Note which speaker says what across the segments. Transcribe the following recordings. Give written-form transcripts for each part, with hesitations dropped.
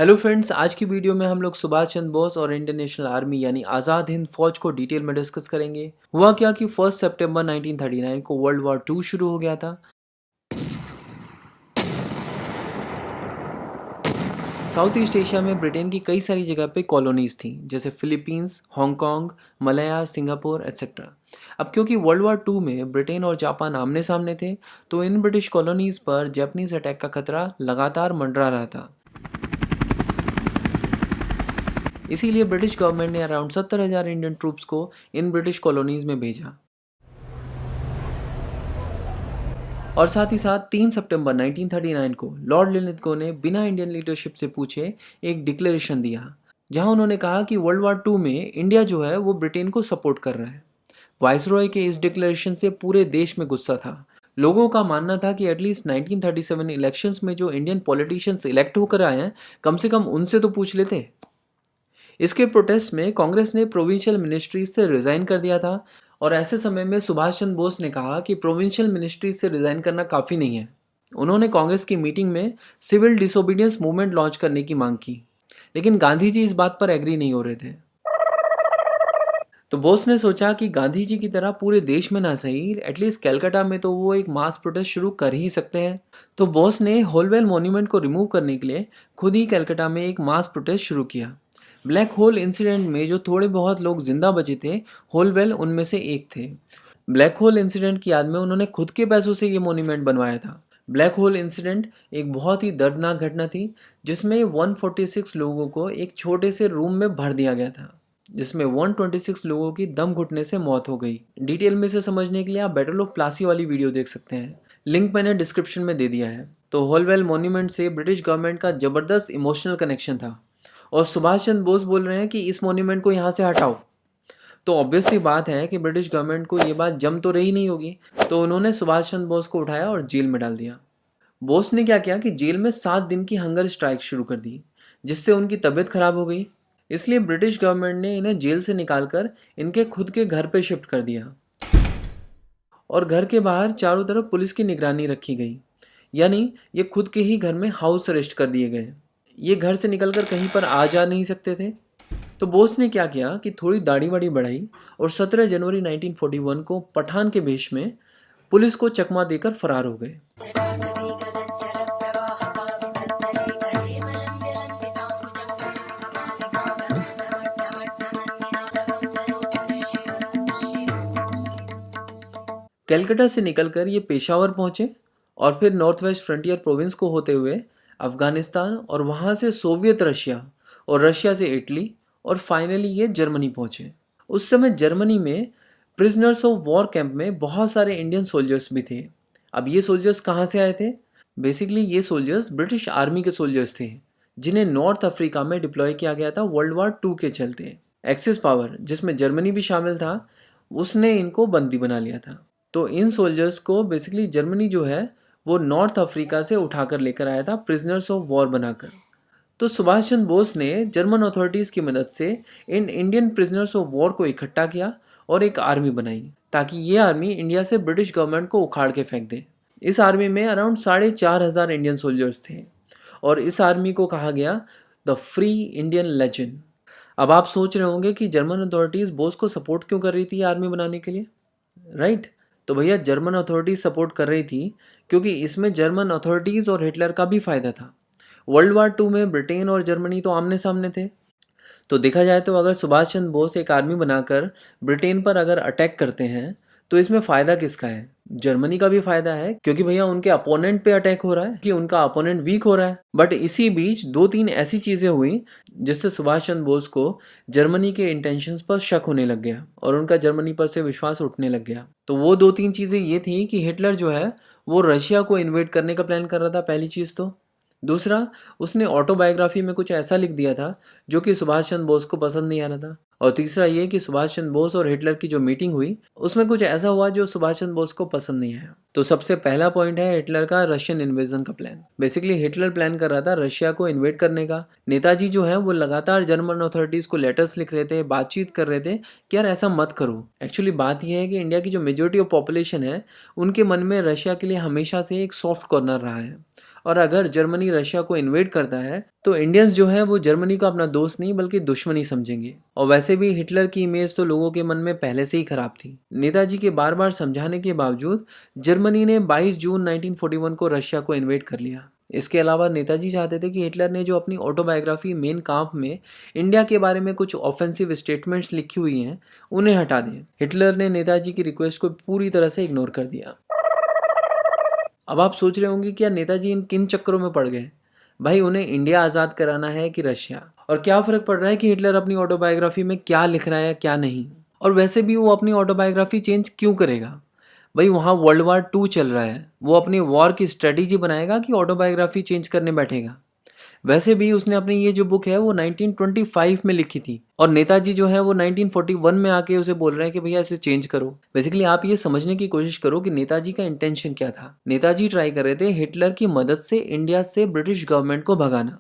Speaker 1: Hello friends, आज की video में हम लोग सुभाष चंद्र बोस और इंडियन नेशनल आर्मी यानी आज़ाद हिंद फौज को डिटेल में डिस्कस करेंगे। हुआ क्या कि 1 सितंबर 1939 को वर्ल्ड वॉर 2 शुरू हो गया था। साउथ ईस्ट एशिया में ब्रिटेन की कई सारी जगह पे कॉलोनीज थी, जैसे फिलीपींस, हांगकांग, मलया, सिंगापुर एट्सेट्रा। अब क्योंकि वर्ल्ड वॉर 2 में ब्रिटेन और जापान आमने सामने थे, तो इन ब्रिटिश कॉलोनीज पर जापानीज अटैक का खतरा लगातार मंडरा रहा था। इसीलिए ब्रिटिश गवर्नमेंट ने अराउंड 70,000 इंडियन ट्रूप्स को इन ब्रिटिश कॉलोनीज में भेजा। और साथ ही साथ 3 सितंबर 1939 को लॉर्ड लिलिथगो ने बिना इंडियन लीडरशिप से पूछे एक डिक्लेरेशन दिया, जहां उन्होंने कहा कि वर्ल्ड वॉर 2 में इंडिया जो है वो ब्रिटेन को सपोर्ट कर रहा है। वाइसरॉय के इस डिक्लेरेशन से पूरे देश में गुस्सा था। लोगों का मानना था कि एटलीस्ट 1937 इलेक्शंस में जो इंडियन पॉलिटिशियंस इलेक्ट होकर आए हैं, कम से कम उनसे तो पूछ लेते। इसके प्रोटेस्ट में कांग्रेस ने प्रोविंशियल मिनिस्ट्रीज से रिजाइन कर दिया था। और ऐसे समय में सुभाष चंद्र बोस ने कहा कि प्रोविंशियल मिनिस्ट्रीज से रिजाइन करना काफ़ी नहीं है। उन्होंने कांग्रेस की मीटिंग में सिविल डिसोबीडियंस मूवमेंट लॉन्च करने की मांग की, लेकिन गांधी जी इस बात पर एग्री नहीं हो रहे थे। तो बोस ने सोचा कि गांधी जी की तरह पूरे देश में ना सही, एटलीस्ट कलकत्ता में तो वो एक मास प्रोटेस्ट शुरू कर ही सकते हैं। तो बोस ने होलवेल मॉन्यूमेंट को रिमूव करने के लिए खुद ही कलकत्ता में एक मास प्रोटेस्ट शुरू किया। ब्लैक होल इंसिडेंट में जो थोड़े बहुत लोग जिंदा बचे थे, होलवेल उनमें से एक थे। ब्लैक होल इंसिडेंट की याद में उन्होंने खुद के पैसों से ये मॉन्यूमेंट बनवाया था। ब्लैक होल इंसिडेंट एक बहुत ही दर्दनाक घटना थी, जिसमें 146 लोगों को एक छोटे से रूम में भर दिया गया था, जिसमें 126 लोगों की दम घुटने से मौत हो गई। डिटेल में से समझने के लिए आप बैटल ऑफ प्लासी वाली वीडियो देख सकते हैं, लिंक मैंने डिस्क्रिप्शन में दे दिया है। तो होलवेल मॉन्यूमेंट से ब्रिटिश गवर्नमेंट का जबरदस्त इमोशनल कनेक्शन था, और सुभाष चंद्र बोस बोल रहे हैं कि इस मॉन्यूमेंट को यहाँ से हटाओ। तो ऑब्वियसली बात है कि ब्रिटिश गवर्नमेंट को ये बात जम तो रही नहीं होगी, तो उन्होंने सुभाष चंद्र बोस को उठाया और जेल में डाल दिया। बोस ने क्या किया कि जेल में 7 दिन की हंगर स्ट्राइक शुरू कर दी, जिससे उनकी तबीयत खराब हो गई। इसलिए ब्रिटिश गवर्नमेंट ने इन्हें जेल से निकालकर इनके खुद के घर पे शिफ्ट कर दिया, और घर के बाहर चारों तरफ पुलिस की निगरानी रखी गई। यानी ये खुद के ही घर में हाउस अरेस्ट कर दिए गए। ये घर से निकलकर कहीं पर आ जा नहीं सकते थे। तो बोस ने क्या किया कि थोड़ी दाढ़ी वाड़ी बढ़ाई और 17 जनवरी 1941 को पठान के वेश में पुलिस को चकमा देकर फरार हो गए। कलकत्ता से निकलकर ये पेशावर पहुंचे, और फिर नॉर्थ वेस्ट फ्रंटियर प्रोविंस को होते हुए अफगानिस्तान, और वहां से सोवियत रशिया, और रशिया से इटली, और फाइनली ये जर्मनी पहुंचे। उस समय जर्मनी में प्रिजनर्स ऑफ वॉर कैंप में बहुत सारे इंडियन सोल्जर्स भी थे। अब ये सोल्जर्स कहाँ से आए थे? बेसिकली ये सोल्जर्स ब्रिटिश आर्मी के सोल्जर्स थे, जिन्हें नॉर्थ अफ्रीका में डिप्लॉय किया गया था वर्ल्ड वॉर 2 के चलते। एक्सिस पावर, जिसमें जर्मनी भी शामिल था, उसने इनको बंदी बना लिया था। तो इन सोल्जर्स को बेसिकली जर्मनी जो है वो नॉर्थ अफ्रीका से उठाकर लेकर आया था प्रिजनर्स ऑफ वॉर बनाकर। तो सुभाष चंद्र बोस ने जर्मन अथॉरिटीज़ की मदद से in Indian prisoners of war को इकट्ठा किया और एक आर्मी बनाई, ताकि ये आर्मी इंडिया से ब्रिटिश गवर्नमेंट को उखाड़ के फेंक दे। इस आर्मी में अराउंड 4,500 इंडियन सोल्जर्स थे, और इस आर्मी को कहा गया द फ्री इंडियन लेजेंड। अब आप सोच रहे होंगे कि जर्मन अथॉरिटीज़ बोस को सपोर्ट क्यों कर रही थी आर्मी बनाने के लिए, राइट? तो भैया, जर्मन अथॉरिटीज़ सपोर्ट कर रही थी क्योंकि इसमें जर्मन अथॉरिटीज़ और हिटलर का भी फ़ायदा था। वर्ल्ड वॉर 2 में ब्रिटेन और जर्मनी तो आमने सामने थे। तो देखा जाए तो अगर सुभाष चंद्र बोस एक आर्मी बनाकर ब्रिटेन पर अगर अटैक करते हैं, तो इसमें फ़ायदा किसका है? जर्मनी का भी फ़ायदा है, क्योंकि भैया उनके अपोनेंट पे अटैक हो रहा है, कि उनका अपोनेंट वीक हो रहा है। बट इसी बीच 2-3 ऐसी चीज़ें हुई जिससे सुभाष चंद्र बोस को जर्मनी के इंटेंशंस पर शक होने लग गया, और उनका जर्मनी पर से विश्वास उठने लग गया। तो वो 2-3 चीज़ें ये थी कि हिटलर जो है वो रशिया को इन्वेड करने का प्लान कर रहा था, पहली चीज़ तो। दूसरा, उसने ऑटोबायोग्राफी में कुछ ऐसा लिख दिया था जो कि सुभाष चंद्र बोस को पसंद नहीं आ रहा था। और तीसरा ये कि सुभाष चंद्र बोस और हिटलर की जो मीटिंग हुई, उसमें कुछ ऐसा हुआ जो सुभाष चंद्र बोस को पसंद नहीं आया। तो सबसे पहला पॉइंट है हिटलर का रशियन इन्वेजन का प्लान। बेसिकली हिटलर प्लान कर रहा था रशिया को इन्वेड करने का। नेताजी जो है वो लगातार जर्मन अथॉरिटीज़ को लेटर्स लिख रहे थे, बातचीत कर रहे थे कि यार ऐसा मत करो। एक्चुअली बात यह है कि इंडिया की जो मेजोरिटी ऑफ पॉपुलेशन है, उनके मन में रशिया के लिए हमेशा से एक सॉफ्ट कॉर्नर रहा है। और अगर जर्मनी रशिया को इन्वेड करता है तो इंडियंस जो है वो जर्मनी को अपना दोस्त नहीं बल्कि दुश्मनी समझेंगे। और वैसे भी हिटलर की इमेज तो लोगों के मन में पहले से ही खराब थी। नेताजी के बार बार समझाने के बावजूद जर्मनी ने 22 जून 1941 को रशिया को इन्वेड कर लिया। इसके अलावा नेताजी चाहते थे कि हिटलर ने जो अपनी ऑटोबायोग्राफी मेन काम्प में इंडिया के बारे में कुछ ऑफेंसिव स्टेटमेंट्स लिखी हुई हैं उन्हें हटा दें। हिटलर ने नेताजी की रिक्वेस्ट को पूरी तरह से इग्नोर कर दिया। अब आप सोच रहे होंगे क्या नेताजी इन किन चक्करों में पड़ गए। भाई उन्हें इंडिया आज़ाद कराना है कि रशिया, और क्या फ़र्क पड़ रहा है कि हिटलर अपनी ऑटोबायोग्राफी में क्या लिख रहा है क्या नहीं। और वैसे भी वो अपनी ऑटोबायोग्राफी चेंज क्यों करेगा। भाई वहाँ वर्ल्ड वार 2 चल रहा है, वो अपनी वॉर की स्ट्रेटेजी बनाएगा कि ऑटोबायोग्राफी चेंज करने बैठेगा। वैसे भी उसने अपनी ये जो बुक है वो 1925 में लिखी थी और नेताजी जो है वो 1941 में आके उसे बोल रहे हैं कि भैया इसे चेंज करो। बेसिकली आप ये समझने की कोशिश करो कि नेताजी का इंटेंशन क्या था। नेताजी ट्राई कर रहे थे हिटलर की मदद से इंडिया से ब्रिटिश गवर्नमेंट को भगाना।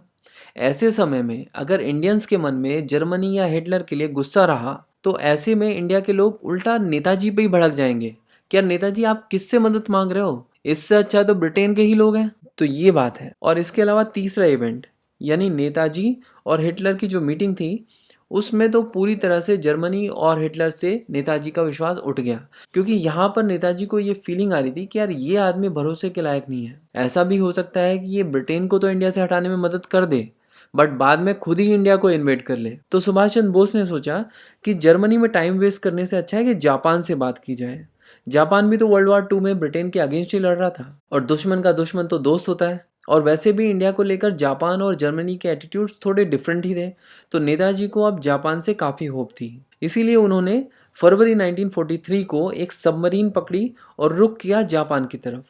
Speaker 1: ऐसे समय में अगर इंडियंस के मन में जर्मनी या हिटलर के लिए गुस्सा रहा तो ऐसे में इंडिया के लोग उल्टा नेताजी पे ही भड़क जाएंगे। क्या नेताजी आप किससे मदद मांग रहे हो, इससे अच्छा तो ब्रिटेन के ही लोग हैं। तो ये बात है। और इसके अलावा तीसरा इवेंट यानी नेताजी और हिटलर की जो मीटिंग थी उसमें तो पूरी तरह से जर्मनी और हिटलर से नेताजी का विश्वास उठ गया, क्योंकि यहाँ पर नेताजी को ये फीलिंग आ रही थी कि यार ये आदमी भरोसे के लायक नहीं है। ऐसा भी हो सकता है कि ये ब्रिटेन को तो इंडिया से हटाने में मदद कर दे बट बाद में खुद ही इंडिया को इन्वेड कर ले। तो सुभाष चंद्र बोस ने सोचा कि जर्मनी में टाइम वेस्ट करने से अच्छा है कि जापान से बात की जाए। जापान भी तो वर्ल्ड वार 2 में ब्रिटेन के अगेंस्ट ही लड़ रहा था और दुश्मन का दुश्मन तो दोस्त होता है। और वैसे भी इंडिया को लेकर जापान और जर्मनी के एटीट्यूड्स थोड़े डिफरेंट ही थे, तो नेताजी को अब जापान से काफ़ी होप थी। इसीलिए उन्होंने फरवरी 1943 को एक सबमरीन पकड़ी और रुख किया जापान की तरफ।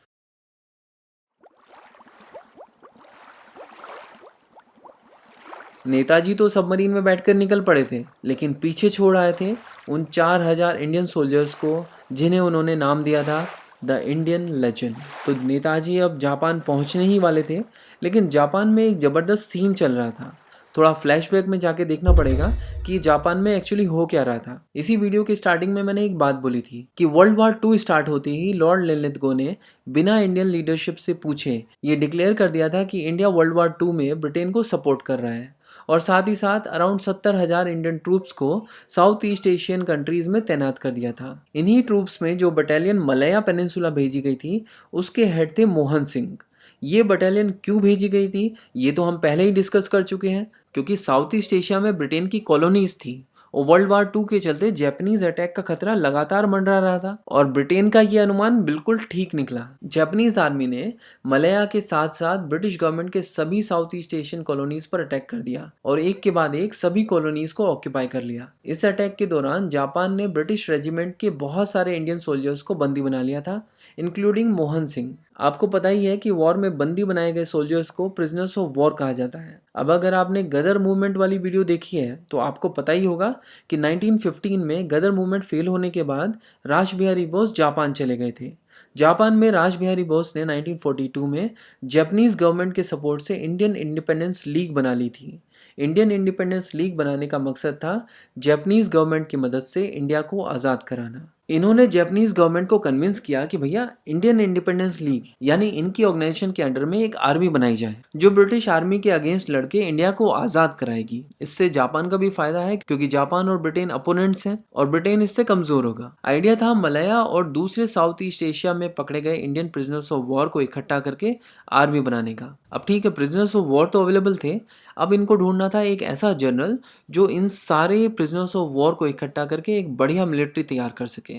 Speaker 1: नेताजी तो सबमरीन में बैठकर निकल पड़े थे, लेकिन पीछे छोड़ आए थे उन 4000 इंडियन सोल्जर्स को जिन्हें उन्होंने नाम दिया था द इंडियन लेजेंड। तो नेताजी अब जापान पहुंचने ही वाले थे, लेकिन जापान में एक ज़बरदस्त सीन चल रहा था। थोड़ा फ्लैशबैक में जाके देखना पड़ेगा कि जापान में एक्चुअली हो क्या रहा था। इसी वीडियो के स्टार्टिंग में मैंने एक बात बोली थी कि वर्ल्ड वार 2 स्टार्ट होते ही लॉर्ड लिनलिथगो ने बिना इंडियन लीडरशिप से पूछे ये डिक्लेयर कर दिया था कि इंडिया वर्ल्ड वार 2 में ब्रिटेन को सपोर्ट कर रहा है और साथ ही साथ अराउंड 70,000 इंडियन ट्रूप्स को साउथ ईस्ट एशियन कंट्रीज में तैनात कर दिया था। इन्हीं ट्रूप्स में जो बटालियन मलया पेनिनसुला भेजी गई थी उसके हेड थे मोहन सिंह। ये बटालियन क्यों भेजी गई थी ये तो हम पहले ही डिस्कस कर चुके हैं, क्योंकि साउथ ईस्ट एशिया में ब्रिटेन की कॉलोनीज थी और वर्ल्ड वार 2 के चलते जापानीज अटैक का खतरा लगातार मंडरा रहा था और ब्रिटेन का ये अनुमान बिल्कुल ठीक निकला। जापानीज आर्मी ने मलया के साथ साथ ब्रिटिश गवर्नमेंट के सभी साउथ ईस्ट एशियन कॉलोनीज पर अटैक कर दिया और एक के बाद एक सभी कॉलोनीज को ऑक्यूपाई कर लिया। इस अटैक के दौरान जापान ने ब्रिटिश रेजिमेंट के बहुत सारे इंडियन सोल्जर्स को बंदी बना लिया था, इंक्लूडिंग मोहन सिंह। आपको पता ही है कि वॉर में बंदी बनाए गए सोल्जर्स को प्रिजनर्स ऑफ वॉर कहा जाता है। अब अगर आपने गदर मूवमेंट वाली वीडियो देखी है तो आपको पता ही होगा कि 1915 में गदर मूवमेंट फेल होने के बाद रास बिहारी बोस जापान चले गए थे। जापान में रास बिहारी बोस ने 1942 में जापानीज गवर्नमेंट के सपोर्ट से इंडियन इंडिपेंडेंस लीग बना ली थी। इंडियन इंडिपेंडेंस लीग बनाने का मकसद था जापानीज गवर्नमेंट की मदद से इंडिया को आज़ाद कराना। इन्होंने जापानीज गवर्नमेंट को कन्विंस किया कि भैया इंडियन इंडिपेंडेंस लीग यानी इनकी ऑर्गेनाइजेशन के अंडर में एक आर्मी बनाई जाए जो ब्रिटिश आर्मी के अगेंस्ट लड़के इंडिया को आज़ाद कराएगी। इससे जापान का भी फायदा है क्योंकि जापान और ब्रिटेन अपोनेंट्स हैं और ब्रिटेन इससे कमजोर होगा। आइडिया था मलया और दूसरे साउथ ईस्ट एशिया में पकड़े गए इंडियन प्रिजनर्स ऑफ वॉर को इकट्ठा करके आर्मी बनाने का। अब ठीक है, प्रिजनर्स ऑफ वॉर तो अवेलेबल थे, अब इनको ढूंढना था एक ऐसा जनरल जो इन सारे प्रिजनर्स ऑफ वॉर को इकट्ठा करके एक बढ़िया मिलिट्री तैयार कर सके।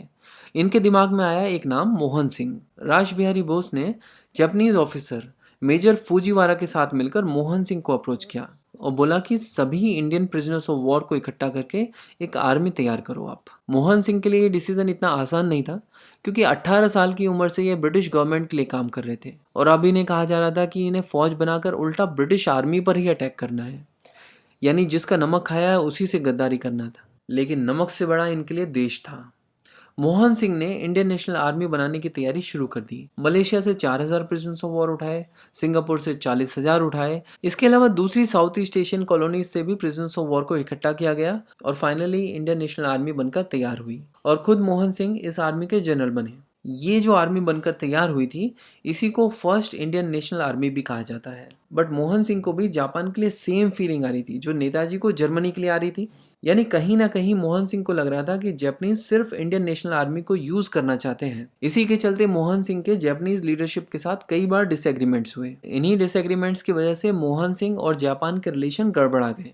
Speaker 1: इनके दिमाग में आया एक नाम मोहन सिंह। रास बिहारी बोस ने जापानीज ऑफिसर मेजर फूजीवारा के साथ मिलकर मोहन सिंह को अप्रोच किया और बोला कि सभी इंडियन प्रिजनर्स ऑफ वॉर को इकट्ठा करके एक आर्मी तैयार करो आप। मोहन सिंह के लिए ये डिसीजन इतना आसान नहीं था क्योंकि 18 साल की उम्र से ये ब्रिटिश गवर्नमेंट के लिए काम कर रहे थे और अब इन्हें कहा जा रहा था कि इन्हें फौज बनाकर उल्टा ब्रिटिश आर्मी पर ही अटैक करना है, यानी जिसका नमक खाया है उसी से गद्दारी करना था। लेकिन नमक से बड़ा इनके लिए देश था। मोहन सिंह ने इंडियन नेशनल आर्मी बनाने की तैयारी शुरू कर दी। मलेशिया से 4000 प्रिजनर्स ऑफ वॉर उठाए, सिंगापुर से 40,000 उठाए। इसके अलावा दूसरी साउथ ईस्ट एशियन कॉलोनीज से भी प्रिजनर्स ऑफ वॉर को इकट्ठा किया गया और फाइनली इंडियन नेशनल आर्मी बनकर तैयार हुई और खुद मोहन सिंह इस आर्मी के जनरल बने। ये जो आर्मी बनकर तैयार हुई थी, इसी को फर्स्ट इंडियन नेशनल आर्मी भी कहा जाता है। बट मोहन सिंह को भी जापान के लिए सेम फीलिंग आ रही थी जो नेताजी को जर्मनी के लिए आ रही थी। यानी कहीं ना कहीं मोहन सिंह को लग रहा था कि जापानीज सिर्फ इंडियन नेशनल आर्मी को यूज करना चाहते हैं। इसी के चलते मोहन सिंह के जापानीज लीडरशिप के साथ कई बार डिसएग्रीमेंट्स हुए। इन्हीं डिसएग्रीमेंट्स की वजह से मोहन सिंह और जापान के रिलेशन गड़बड़ा गए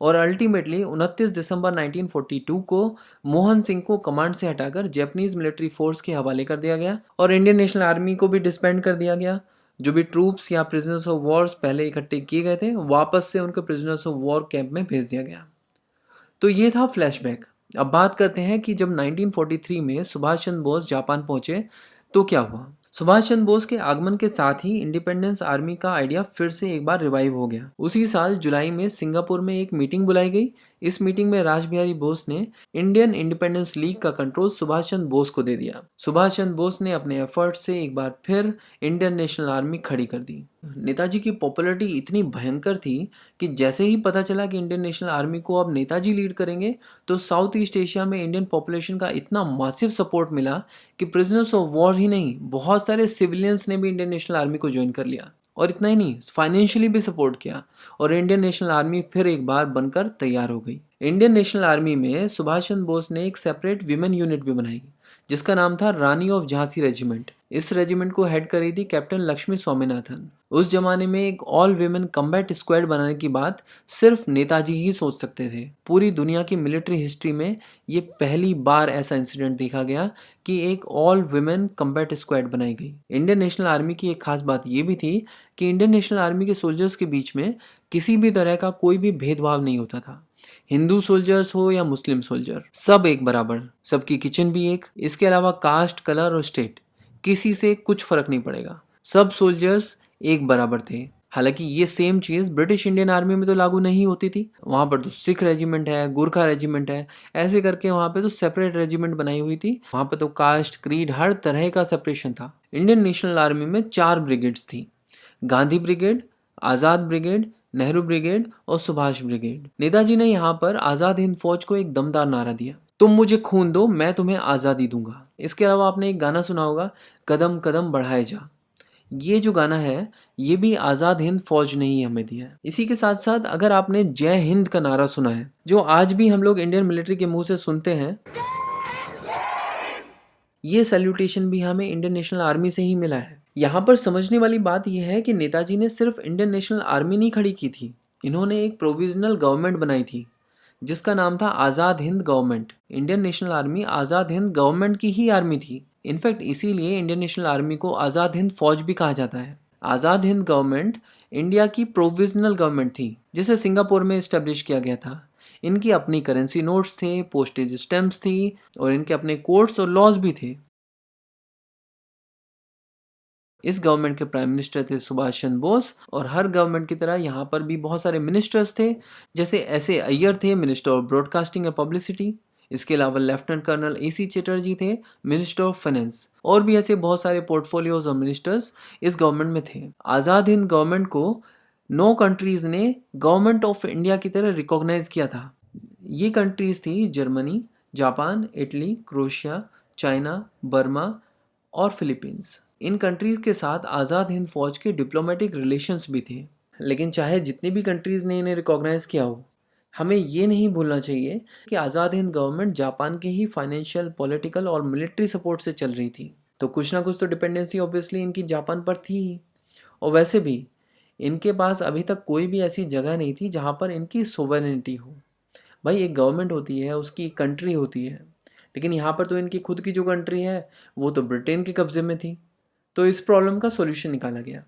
Speaker 1: और अल्टीमेटली 29 दिसंबर 1942 को मोहन सिंह को कमांड से हटाकर जापानीज मिलिट्री फोर्स के हवाले कर दिया गया और इंडियन नेशनल आर्मी को भी डिसबैंड कर दिया गया। जो भी ट्रूप्स या प्रिजनर्स ऑफ वॉर्स पहले इकट्ठे किए गए थे, वापस से उनको प्रिजनर्स ऑफ वॉर कैंप में भेज दिया गया। तो ये था फ्लैशबैक। अब बात करते हैं कि जब 1943 में सुभाष चंद्र बोस जापान पहुंचे तो क्या हुआ। सुभाष चंद्र बोस के आगमन के साथ ही इंडिपेंडेंस आर्मी का आइडिया फिर से एक बार रिवाइव हो गया। उसी साल जुलाई में सिंगापुर में एक मीटिंग बुलाई गई। इस मीटिंग में रासबिहारी बोस ने इंडियन इंडिपेंडेंस लीग का कंट्रोल सुभाष चंद्र बोस को दे दिया। सुभाष चंद्र बोस ने अपने एफर्ट से एक बार फिर इंडियन नेशनल आर्मी खड़ी कर दी। नेताजी की पॉपुलैरिटी इतनी भयंकर थी कि जैसे ही पता चला कि इंडियन नेशनल आर्मी को अब नेताजी लीड करेंगे तो साउथ ईस्ट एशिया में इंडियन पॉपुलेशन का इतना मासिव सपोर्ट मिला कि प्रिजनर्स ऑफ वॉर ही नहीं, बहुत सारे सिविलियंस ने भी इंडियन नेशनल आर्मी को ज्वाइन कर लिया। और इतना ही नहीं, फाइनेंशियली भी सपोर्ट किया और इंडियन नेशनल आर्मी फिर एक बार बनकर तैयार हो गई। इंडियन नेशनल आर्मी में सुभाष चंद्र बोस ने एक सेपरेट विमेन यूनिट भी बनाई जिसका नाम था रानी ऑफ झांसी रेजिमेंट। इस रेजिमेंट को हेड करी थी कैप्टन लक्ष्मी स्वामीनाथन। उस जमाने में एक ऑल विमेन कम्बैट स्क्वाड बनाने की बात सिर्फ नेताजी ही सोच सकते थे। पूरी दुनिया की मिलिट्री हिस्ट्री में ये पहली बार ऐसा इंसिडेंट देखा गया कि एक ऑल विमेन कम्बैट स्क्वाड बनाई गई। इंडियन नेशनल आर्मी की एक खास बात ये भी थी कि इंडियन नेशनल आर्मी के सोल्जर्स के बीच में किसी भी तरह का कोई भी भेदभाव नहीं होता था। हिंदू सोल्जर्स हो या मुस्लिम सोल्जर, सब एक बराबर, सबकी किचन भी एक। इसके अलावा कास्ट, कलर और स्टेट, किसी से कुछ फर्क नहीं पड़ेगा, सब सोल्जर्स एक बराबर थे। हालांकि ये सेम चीज़ ब्रिटिश इंडियन आर्मी में तो लागू नहीं होती थी। वहाँ पर तो सिख रेजिमेंट है, गुरखा रेजिमेंट है, ऐसे करके वहाँ पे तो सेपरेट रेजिमेंट बनाई हुई थी। वहाँ पे तो कास्ट, क्रीड, हर तरह का सेपरेशन था। इंडियन नेशनल आर्मी में 4 ब्रिगेड्स थी, गांधी ब्रिगेड, आज़ाद ब्रिगेड, नेहरू ब्रिगेड और सुभाष ब्रिगेड। नेताजी ने यहाँ पर आज़ाद हिंद फौज को एक दमदार नारा दिया, तुम मुझे खून दो, मैं तुम्हें आज़ादी दूंगा। इसके अलावा आपने एक गाना सुना होगा, कदम कदम बढ़ाए जा। ये जो गाना है ये भी आज़ाद हिंद फौज ने ही हमें दिया है। इसी के साथ साथ अगर आपने जय हिंद का नारा सुना है, जो आज भी हम लोग इंडियन मिलिट्री के मुंह से सुनते हैं, ये सैल्यूटेशन भी हमें इंडियन नेशनल आर्मी से ही मिला है। यहाँ पर समझने वाली बात यह है कि नेताजी ने सिर्फ इंडियन नेशनल आर्मी नहीं खड़ी की थी, इन्होंने एक प्रोविजनल गवर्नमेंट बनाई थी जिसका नाम था Azad Hind government. Indian National Army Azad Hind government की ही आर्मी थी। इनफैक्ट इसीलिए इंडियन नेशनल आर्मी को आज़ाद हिंद फौज भी कहा जाता है। आज़ाद हिंद गवर्नमेंट इंडिया की प्रोविजनल गवर्नमेंट थी जिसे सिंगापुर में इस्टेब्लिश किया गया था। इनकी अपनी करेंसी नोट्स थे, पोस्टेज स्टैम्प्स थी और इनके अपने कोड्स और लॉज भी थे। इस गवर्नमेंट के प्राइम मिनिस्टर थे सुभाष चंद्र बोस और हर गवर्नमेंट की तरह यहाँ पर भी बहुत सारे मिनिस्टर्स थे, जैसे ऐसे अय्यर थे, minister of broadcasting and publicity. इसके अलावा लेफ्टिनेंट कर्नल AC चटर्जी थे, मिनिस्टर ऑफ फाइनेंस। और भी ऐसे बहुत सारे पोर्टफोलियोज और मिनिस्टर्स इस गवर्नमेंट में थे। आज़ाद हिंद गवर्नमेंट को 9 कंट्रीज ने गवर्नमेंट ऑफ इंडिया की तरह रिकॉग्नाइज किया था। ये कंट्रीज थी Germany, Japan, Italy, Croatia, China, Burma और फिलीपींस। इन कंट्रीज़ के साथ आज़ाद हिंद फौज के डिप्लोमेटिक रिलेशंस भी थे। लेकिन चाहे जितनी भी कंट्रीज़ ने इन्हें रिकॉग्नाइज़ किया हो, हमें ये नहीं भूलना चाहिए कि आज़ाद हिंद गवर्नमेंट जापान के ही फाइनेंशियल, पॉलिटिकल और मिलिट्री सपोर्ट से चल रही थी। तो कुछ ना कुछ तो डिपेंडेंसी ऑब्वियसली इनकी जापान पर थी ही। और वैसे भी इनके पास अभी तक कोई भी ऐसी जगह नहीं थी जहाँ पर इनकी सोवरेनिटी हो। भाई, एक गवर्नमेंट होती है, उसकी कंट्री होती है, लेकिन यहाँ पर तो इनकी खुद की जो कंट्री है वो तो ब्रिटेन के कब्जे में थी। तो इस प्रॉब्लम का सॉल्यूशन निकाला गया।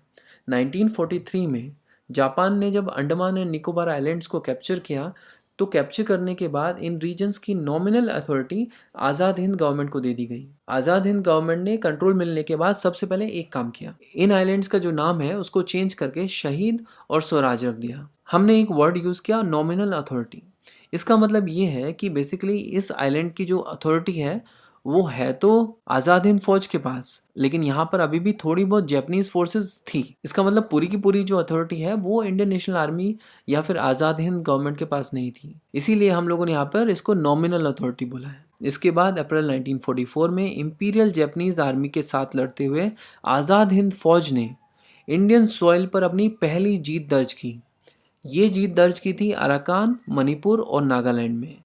Speaker 1: 1943 में जापान ने जब अंडमान एंड निकोबार आइलैंड्स को कैप्चर किया तो कैप्चर करने के बाद इन रीजन्स की नॉमिनल अथॉरिटी आज़ाद हिंद गवर्नमेंट को दे दी गई। आज़ाद हिंद गवर्नमेंट ने कंट्रोल मिलने के बाद सबसे पहले एक काम किया, इन आइलैंड्स का जो नाम है उसको चेंज करके शहीद और स्वराज रख दिया। हमने एक वर्ड यूज़ किया, नॉमिनल अथॉरिटी। इसका मतलब ये है कि बेसिकली इस आइलैंड की जो अथॉरिटी है वो है तो आज़ाद हिंद फौज के पास, लेकिन यहाँ पर अभी भी थोड़ी बहुत जापानीज फोर्सेस थी। इसका मतलब पूरी की पूरी जो अथॉरिटी है वो इंडियन नेशनल आर्मी या फिर आज़ाद हिंद गवर्नमेंट के पास नहीं थी। इसीलिए हम लोगों ने यहाँ पर इसको नॉमिनल अथॉरिटी बोला है। इसके बाद अप्रैल 1944 में इंपीरियल जापानीज आर्मी के साथ लड़ते हुए आज़ाद हिंद फौज ने इंडियन सॉइल पर अपनी पहली जीत दर्ज की। ये जीत दर्ज की थी अराकान, मणिपुर और नागालैंड में।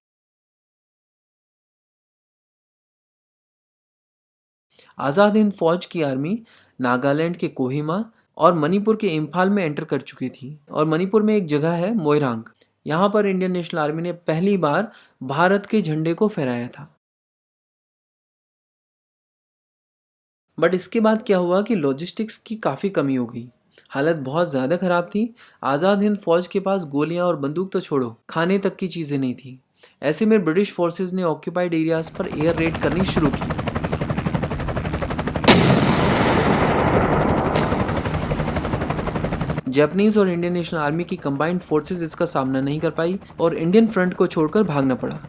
Speaker 1: आज़ाद हिंद फौज की आर्मी नागालैंड के कोहिमा और मणिपुर के इम्फाल में एंटर कर चुकी थी, और मणिपुर में एक जगह है मोइरांग, यहाँ पर इंडियन नेशनल आर्मी ने पहली बार भारत के झंडे को फहराया था। बट इसके बाद क्या हुआ कि लॉजिस्टिक्स की काफ़ी कमी हो गई, हालत बहुत ज़्यादा ख़राब थी। आज़ाद हिंद फौज के पास गोलियां और बंदूक तो छोड़ो, खाने तक की चीज़ें नहीं थी। ऐसे में ब्रिटिश फोर्सेस ने ऑक्यूपाइड एरियाज पर एयर रेड करनी शुरू की। जापानीज और इंडियन नेशनल आर्मी की कंबाइंड फोर्सेस इसका सामना नहीं कर पाई और इंडियन फ्रंट को छोड़कर भागना पड़ा।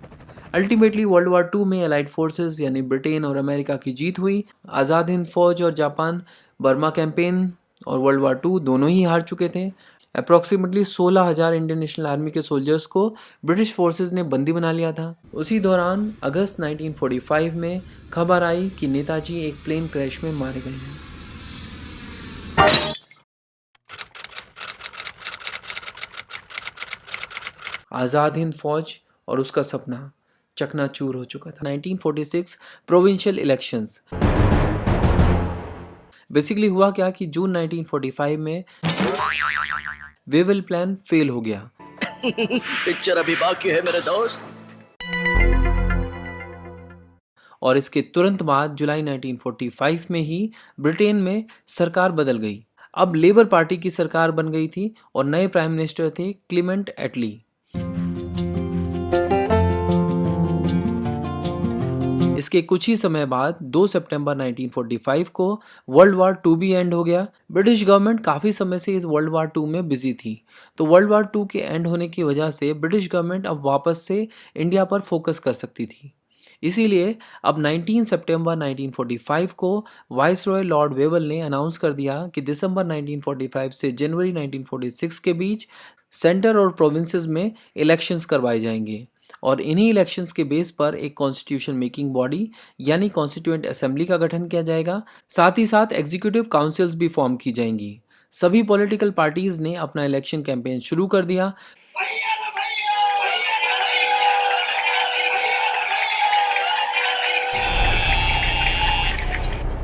Speaker 1: अल्टीमेटली वर्ल्ड वार टू में अलाइड फोर्सेस यानी ब्रिटेन और अमेरिका की जीत हुई। आज़ाद हिंद फौज और जापान बर्मा कैंपेन और वर्ल्ड वार टू दोनों ही हार चुके थे। अप्रॉक्सीमेटली 16,000 इंडियन नेशनल आर्मी के सोल्जर्स को ब्रिटिश फोर्सेस ने बंदी बना लिया था। उसी दौरान अगस्त 1945 में खबर आई कि नेताजी एक प्लेन क्रैश में मारे गए हैं। आज़ाद हिंद फौज और उसका सपना चकनाचूर हो चुका था। 1946 प्रोविंशियल इलेक्शंस। बेसिकली हुआ क्या कि जून 1945 में वेवल प्लान फेल हो गया।
Speaker 2: पिक्चर अभी बाकी है मेरे दोस्त।
Speaker 1: और इसके तुरंत बाद जुलाई 1945 में ही ब्रिटेन में सरकार बदल गई। अब लेबर पार्टी की सरकार बन गई थी और नए प्राइम मिनिस्टर थे क्लीमेंट एटली। इसके कुछ ही समय बाद 2 सितंबर 1945 को वर्ल्ड वार टू भी एंड हो गया। ब्रिटिश गवर्नमेंट काफ़ी समय से इस वर्ल्ड वार टू में बिजी थी, तो वर्ल्ड वार टू के एंड होने की वजह से ब्रिटिश गवर्नमेंट अब वापस से इंडिया पर फोकस कर सकती थी। इसीलिए अब 19 सितंबर 1945 को वाइसरॉय लॉर्ड वेवल ने अनाउंस कर दिया कि दिसंबर 1945 से जनवरी 1946 के बीच सेंटर और प्रोविंसेस में इलेक्शंस करवाए जाएंगे, और इन्हीं इलेक्शंस के बेस पर एक कॉन्स्टिट्यूशन मेकिंग बॉडी यानी कॉन्स्टिट्यूएंट असेंबली का गठन किया जाएगा। साथ ही साथ एग्जीक्यूटिव काउंसिल्स भी फॉर्म की जाएंगी। सभी पॉलिटिकल पार्टीज ने अपना इलेक्शन कैंपेन शुरू कर दिया।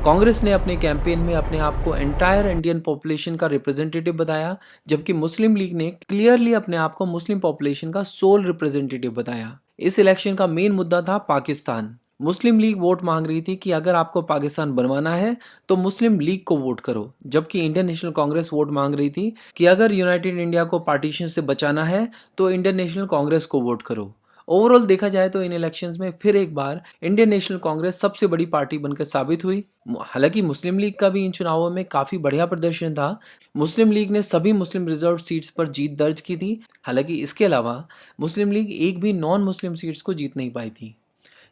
Speaker 1: कांग्रेस ने अपने कैंपेन में अपने आप को एंटायर इंडियन पॉपुलेशन का रिप्रेजेंटेटिव बताया, जबकि मुस्लिम लीग ने क्लियरली अपने आप को मुस्लिम पॉपुलेशन का सोल रिप्रेजेंटेटिव बताया। इस इलेक्शन का मेन मुद्दा था पाकिस्तान। मुस्लिम लीग वोट मांग रही थी कि अगर आपको पाकिस्तान बनवाना है तो मुस्लिम लीग को वोट करो, जबकि इंडियन नेशनल कांग्रेस वोट मांग रही थी कि अगर यूनाइटेड इंडिया को पार्टीशन से बचाना है तो इंडियन नेशनल कांग्रेस को वोट करो। ओवरऑल देखा जाए तो इन इलेक्शंस में फिर एक बार इंडियन नेशनल कांग्रेस सबसे बड़ी पार्टी बनकर साबित हुई। हालांकि मुस्लिम लीग का भी इन चुनावों में काफी बढ़िया प्रदर्शन था। मुस्लिम लीग ने सभी मुस्लिम रिजर्व सीट्स पर जीत दर्ज की थी। हालांकि इसके अलावा मुस्लिम लीग एक भी नॉन मुस्लिम सीट्स को जीत नहीं पाई थी।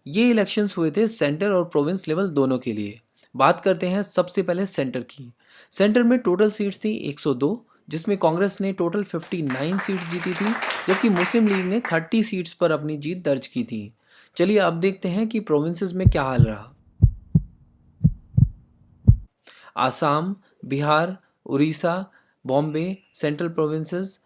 Speaker 1: ये इलेक्शंस हुए थे सेंटर और प्रोविंस लेवल दोनों के लिए। बात करते हैं सबसे पहले सेंटर की। सेंटर में टोटल सीट्स थी 102, जिसमें कांग्रेस ने टोटल 59 सीट्स जीती थी, जबकि मुस्लिम लीग ने 30 सीट्स पर अपनी जीत दर्ज की थी। चलिए अब देखते हैं कि प्रोविंसेस में क्या हाल रहा। Assam, Bihar, Orissa, Bombay, central provinces,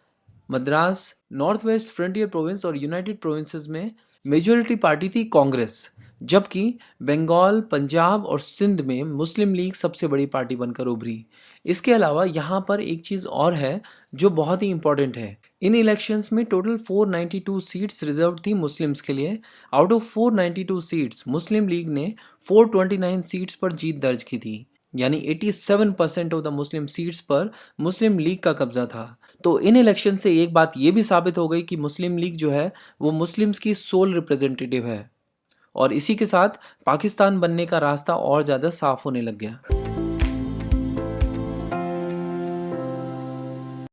Speaker 1: Madras, north west frontier province और यूनाइटेड प्रोविंसेस में मेजॉरिटी पार्टी थी कांग्रेस, जबकि बंगाल, पंजाब और सिंध में मुस्लिम लीग सबसे बड़ी पार्टी बनकर उभरी। इसके अलावा यहाँ पर एक चीज़ और है जो बहुत ही इंपॉर्टेंट है। इन इलेक्शंस में टोटल 492 सीट्स रिजर्व थी मुस्लिम्स के लिए। Out of 492 seats Muslim league ने 429 सीट्स पर जीत दर्ज की थी, यानी 87% ऑफ द मुस्लिम सीट्स पर मुस्लिम लीग का कब्जा था। तो इन इलेक्शन से एक बात ये भी साबित हो गई कि मुस्लिम लीग जो है वो मुस्लिम्स की सोल रिप्रेजेंटेटिव है, और इसी के साथ पाकिस्तान बनने का रास्ता और ज़्यादा साफ होने लग गया।